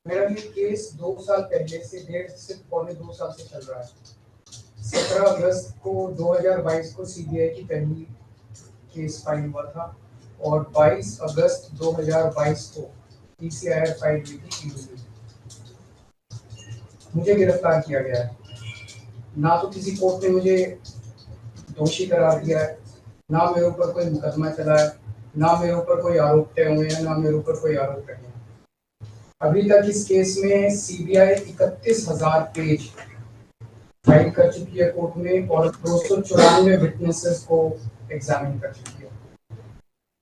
मेरा ये केस 2 साल पहले से 1.5 से 2 साल से चल रहा है। 17 अगस्त को 2022 को सीबीआई की पहली केस फाइल हुआ था और 22 अगस्त 2022 को पीसीआर फाइल हुई थी ईडी। मुझे गिरफ्तार किया गया है। ना तो किसी कोर्ट ने मुझे दोषी करार दिया है, ना मेरे ऊपर कोई मुकदमा चला है, ना मेरे ऊपर कोई आरोप तय हुए हैं, ना मेरे ऊपर कोई आरोप तय हुए हैं। अभी तक इस केस में सीबीआई 31,000 पेज फाइल कर चुकी है कोर्ट में और 294 विटनेसेस को एग्जामिन कर चुकी है।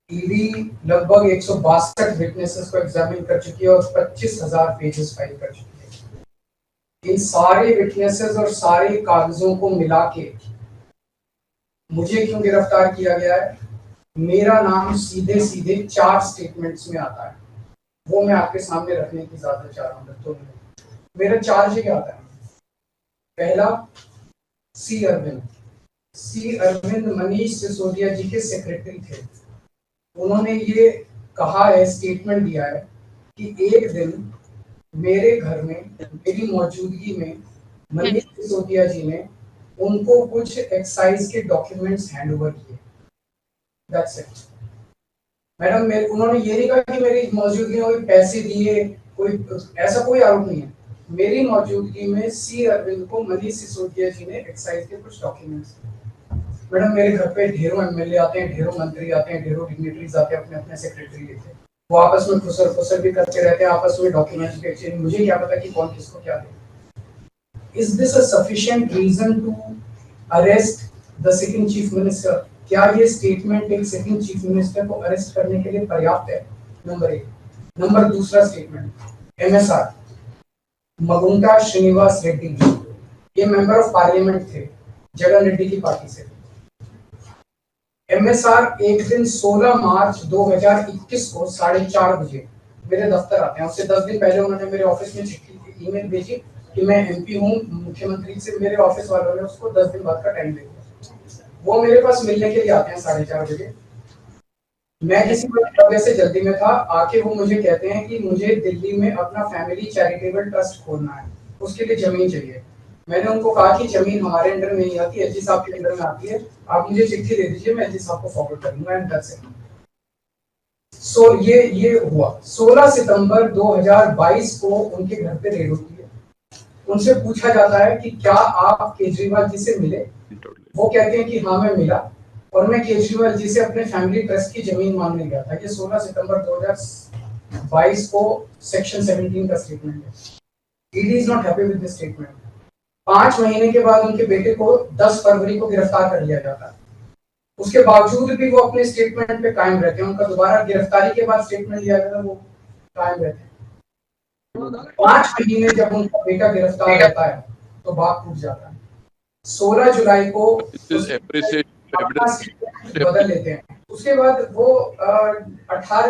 ईडी लगभग 162 विटनेसेस को एग्जामिन कर चुकी है और 25,000 पेजेस फाइल कर चुकी है। इन सारे विटनेसेस और सारे कागजों को मिला के मुझे क्यों गिरफ्तार किया गया है? मेरा नाम सीधे सीधे 4 स्टेटमेंट्स में आता है, वो मैं आपके सामने रखने की इजाजत चाह रहा हूँ। तो मेरा चार्ज क्या आता है? पहला, सी अरविंद मनीष सिसोदिया जी के सेक्रेटरी थे। उन्होंने ये कहा है, स्टेटमेंट दिया है कि एक दिन मेरे घर में मेरी मौजूदगी में मनीष सिसोदिया जी ने उनको कुछ एक्साइज के डॉक्यूमेंट्स हैंड ओवर किए। That's it madam. उन्होंने ये नहीं कहा कि मेरी मौजूदगी में कोई पैसे दिए, कोई ऐसा कोई आरोप नहीं है। मेरी मौजूदगी में सी अरविंद को मनीष सिसोदिया जी ने एक्साइज के कुछ डॉक्यूमेंट्स। मैडम, मेरे घर पे ढेरों एमएलए आते हैं, ढेरों मंत्री आते हैं, ढेरों डिग्निटरीज आते हैं, अपने अपने सेक्रेटरी लेते हैं। वो आपस में खुसर भी करते रहते हैं, आपस में डॉक्यूमेंट्स भी एक्सचेंज। मुझे क्या पता कि कौन किसको क्या दे। Is this a sufficient reason to arrest the second chief minister? क्या ये स्टेटमेंट एक सेकंड चीफ मिनिस्टर को अरेस्ट करने के लिए पर्याप्त है? नंबर 1। नंबर दूसरा स्टेटमेंट, एमएसआर मगुंटा श्रीनिवास रेड्डी, ये मेंबर ऑफ पार्लियामेंट थे, जगन रेड्डी की पार्टी से। एमएसआर एक दिन 16 मार्च 2021 को 4:30 बजे मेरे दफ्तर आते हैं। उससे 10 दिन पहले उन्होंने मेरे ऑफिस में चिट्ठी ईमेल भेजी कि मैं एमपी हूँ, मुख्यमंत्री से मेरे ऑफिस वालों ने उसको 10 दिन बाद का टाइम दे दिया। वो मेरे पास मिलने के लिए आते हैं 4:30 बजे। मैं किसी वजह से जल्दी में था, आके वो मुझे कहते हैं कि मुझे दिल्ली में अपना फैमिली चैरिटेबल ट्रस्ट खोलना है, उसके लिए जमीन चाहिए। मैंने उनको कहा कि जमीन हमारे अंडर में नहीं आती, एलजी साहब के अंडर में आती है, आप मुझे चिट्ठी दे दीजिए, मैं एलजी साहब को फॉरवर्ड कर दूंगा एंड दैट्स इट। सो ये हुआ। 16 सितंबर 2022 को उनके घर पे रेड होती है। उनसे पूछा जाता है कि क्या आप केजरीवाल जी से मिले? वो कहते हैं कि हाँ मैं मिला और मैं केजरीवाल जी से अपने फैमिली ट्रस्ट की जमीन मांगने गया था। ये 16 सितंबर 2022 को सेक्शन 17 का स्टेटमेंट है। ED is not happy with this statement. 5 महीने के बाद उनके बेटे को 10 फरवरी को गिरफ्तार कर लिया जाता है। उसके बावजूद भी वो अपने स्टेटमेंट पे कायम रहते हैं। उनका दोबारा गिरफ्तारी के बाद स्टेटमेंट लिया गया, वो कायम रहते हैं। 5 महीने जब उनका बेटा गिरफ्तार रहता है तो बात टूट जाता है। 16 जुलाई को बदल लेते हैं। उसके बाद वो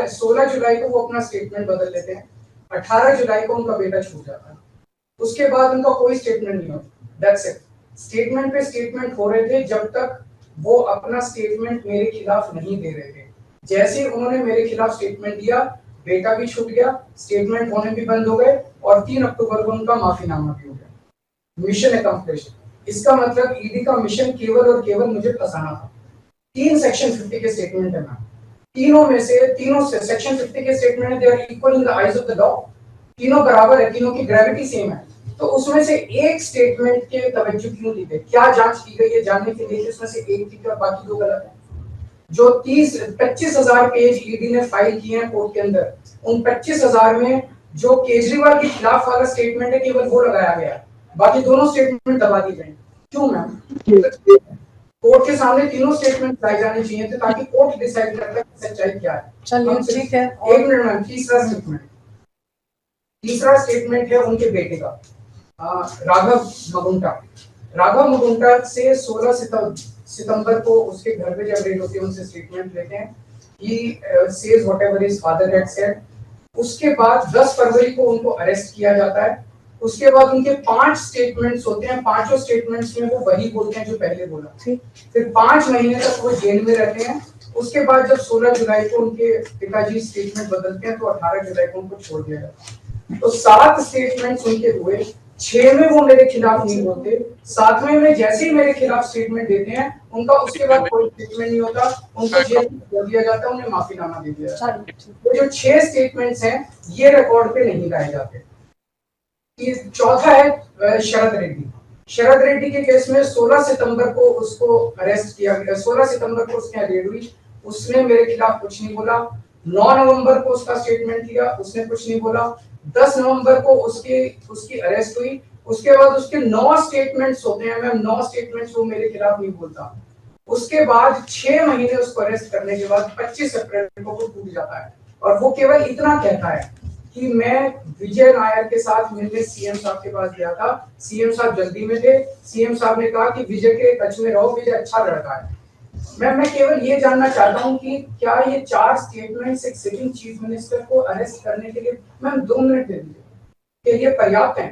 16 जुलाई को वो अपना स्टेटमेंट बदल लेते हैं। 18 जुलाई को उनका बेटा छूट जाता है। उसके बाद उनका कोई स्टेटमेंट नहीं होता। That's it. स्टेटमेंट पे स्टेटमेंट हो रहे थे जब तक वो अपना स्टेटमेंट मेरे खिलाफ नहीं दे रहे थे। जैसे ही उन्होंने मेरे खिलाफ स्टेटमेंट दिया, बेटा भी छूट गया, स्टेटमेंट होने भी बंद हो गए और 3 अक्टूबर को उनका माफीनामा भी हो गया। Mission accomplished. इसका मतलब ईडी का मिशन केवल और केवल मुझे फंसाना था। 3 सेक्शन 50 के स्टेटमेंट है मैम। तीनों से सेक्शन 50 के स्टेटमेंट है, they are equal in the eyes of the law. तीनों बराबर है, तीनों की ग्रेविटी सेम है। तो उसमें से एक स्टेटमेंट के तवज्जो क्यों दी गई? क्या जांच की गई है जानने के लिए उसमें से एक ठीक है बाकी 2 गलत है। जो 25,000 पेज ईडी ने फाइल किए हैं कोर्ट के अंदर, उन 25,000 में जो केजरीवाल के खिलाफ वाला स्टेटमेंट है केवल वो लगाया गया, बाकी दोनों स्टेटमेंट दबा दिए गए। क्यों मैम? कोर्ट के सामने तीनों स्टेटमेंट लाए जाने चाहिए थे ताकि कोर्ट डिसाइड कर ले सच्चाई क्या है। चलिए ठीक है। 1 मिनट मैम। तीसरा स्टेटमेंट है उनके बेटे का, राघव मगुंटा से 16 सितंबर को उसके घर पे जब रेड होती है उनसे स्टेटमेंट लेते हैं। He says whatever his father had said. उसके बाद 10 फरवरी को उनको अरेस्ट किया जाता है। उसके बाद उनके 5 स्टेटमेंट्स होते हैं। पांचों स्टेटमेंट्स में वो वही बोलते हैं जो पहले बोला। फिर 5 महीने तक वो जेल में रहते हैं। उसके बाद जब 16 जुलाई को उनके पिताजी स्टेटमेंट बदलते हैं तो 18 जुलाई को उनको छोड़ दिया जाता है। तो 7 स्टेटमेंट्स उनके हुए, 6 में वो मेरे खिलाफ नहीं बोलते, 7वें में जैसे ही मेरे खिलाफ स्टेटमेंट देते हैं उनका उसके बाद कोई स्टेटमेंट नहीं होता, उनको जेल में कर दिया जाता है, उन्हें माफीनामा दे दिया जाता है। तो जो 6 स्टेटमेंट्स हैं ये रिकॉर्ड पे नहीं लाए जाते। चौथा है शरद रेड्डी। शरद रेड्डी के केस में 16 सितंबर को उसको अरेस्ट किया गया, 16 सितंबर को उसकी रेड हुई, उसने मेरे खिलाफ कुछ नहीं बोला। 9 नवंबर को उसका स्टेटमेंट लिया, उसने कुछ नहीं बोला। 10 नवंबर को उसकी अरेस्ट हुई, उसके बाद उसके 9 स्टेटमेंट्स होते हैं मैम, 9 स्टेटमेंट्स वो मेरे खिलाफ नहीं बोलता। उसके बाद 6 महीने उसको अरेस्ट करने के बाद 25 अप्रैल को वो टूट जाता है और वो केवल इतना कहता है कि मैं विजय नायर के साथ मिलने सीएम साहब के पास गया था, सीएम साहब जल्दी में थे, सीएम साहब ने कहा कि विजय के टच में रहो, विजय अच्छा लड़का है। मैं केवल ये जानना चाहता हूँ कि क्या ये 4 स्टेटमेंट्स एक सिटिंग चीफ मिनिस्टर को अरेस्ट करने के लिए मैम 2 मिनट दे दीजिए कि ये पर्याप्त है?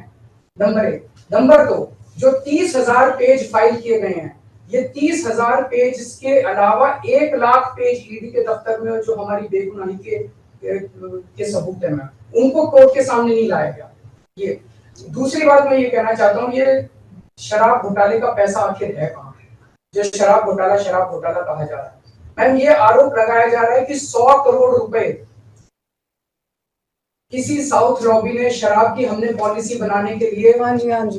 नंबर 1। नंबर 2, जो 30,000 पेज फाइल किए गए हैं, ये 30,000 पेज के अलावा 1 लाख पेज ईडी के दफ्तर में जो हमारी बेगुनाही के सबूत है मैम, उनको कोर्ट के सामने नहीं लाया गया। ये दूसरी बात मैं ये कहना चाहता हूँ, ये शराब घोटाले का पैसा आखिर है कहाँ, जो शराब घोटाला कहा जा रहा है? मैम ये आरोप लगाया जा रहा है कि 100 करोड़ रुपए किसी साउथ लॉबी ने शराब की हमने पॉलिसी बनाने के लिए, हाँ जी आम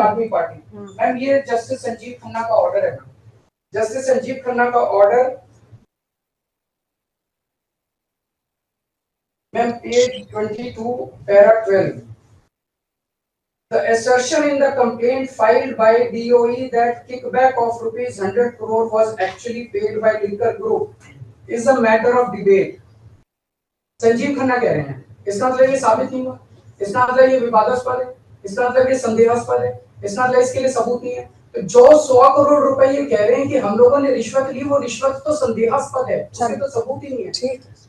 आदमी पार्टी, मैम ये जस्टिस संजीव खन्ना का ऑर्डर है। जस्टिस संजीव खन्ना का order ma'am page 22 para 12, the assertion in the complaint filed by DOE that kickback of rupees 100 crore was actually paid by Liquor Group is a matter of debate. Sanjeev Khanna कह रहे हैं, इसका मतलब ये साबित नहीं हुआ, इसका मतलब ये विवादास्पद है, इसका मतलब ये संदेहास्पद है, इसका मतलब इसके लिए सबूत नहीं है। तो जो 100 करोड़ रुपए ये कह रहे हैं कि हम लोगों ने रिश्वत ली, वो रिश्वत तो संदेहास्पद है, उसके तो सबूत ही नहीं है।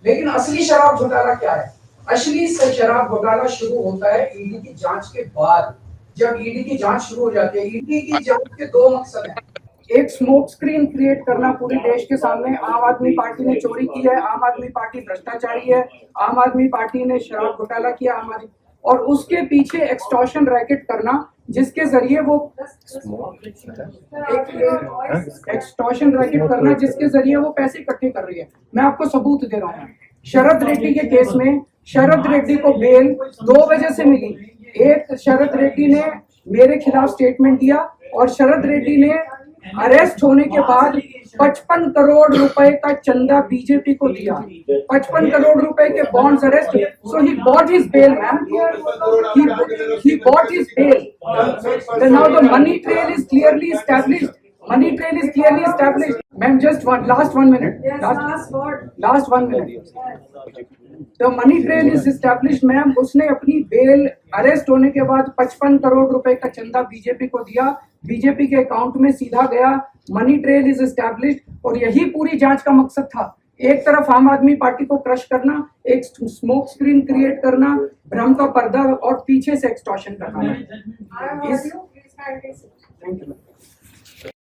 लेकिन असली शराब घोटाला क्या है? असली शराब घोटाला शुरू होता है ईडी की जांच के बाद। जब ईडी की जांच शुरू हो जाती है, ईडी की जांच के 2 मकसद हैं। एक स्मोक स्क्रीन क्रिएट करना पूरे देश के सामने, आम आदमी पार्टी ने चोरी की है, आम आदमी पार्टी भ्रष्टाचारी है, आम आदमी पार्टी ने शराब घोटाला किया, और उसके पीछे एक्सटॉर्शन रैकेट करना जिसके जरिए वो एक्सटॉर्शन रैकेट करना जिसके जरिए वो पैसे इकट्ठे कर रही है। मैं आपको सबूत दे रहा हूँ। शरद रेड्डी के केस में शरद रेड्डी को बेल 2 वजह से मिली। एक, शरद रेड्डी ने मेरे खिलाफ स्टेटमेंट दिया और शरद रेड्डी ने अरेस्ट होने के बाद 55 करोड़ रुपए का चंदा बीजेपी को दिया, 55 करोड़ रुपए के bonds arrest, so he bought his bail ma'am, he bought his bail. Then now the money trail is clearly established. Ma'am, just last 1 minute. Last 1 minute. The money trail is established, ma'am. उसने अपनी bell arrest होने के बाद 55 करोड़ रुपए का चंदा BJP को दिया, बीजेपी के अकाउंट में सीधा गया, मनी ट्रेल इज एस्टैब्लिश्ड। और यही पूरी जांच का मकसद था। एक तरफ आम आदमी पार्टी को क्रश करना, एक स्मोक स्क्रीन क्रिएट करना, भ्रम का पर्दा, और पीछे से एक्सटॉर्शन करना। Thank you.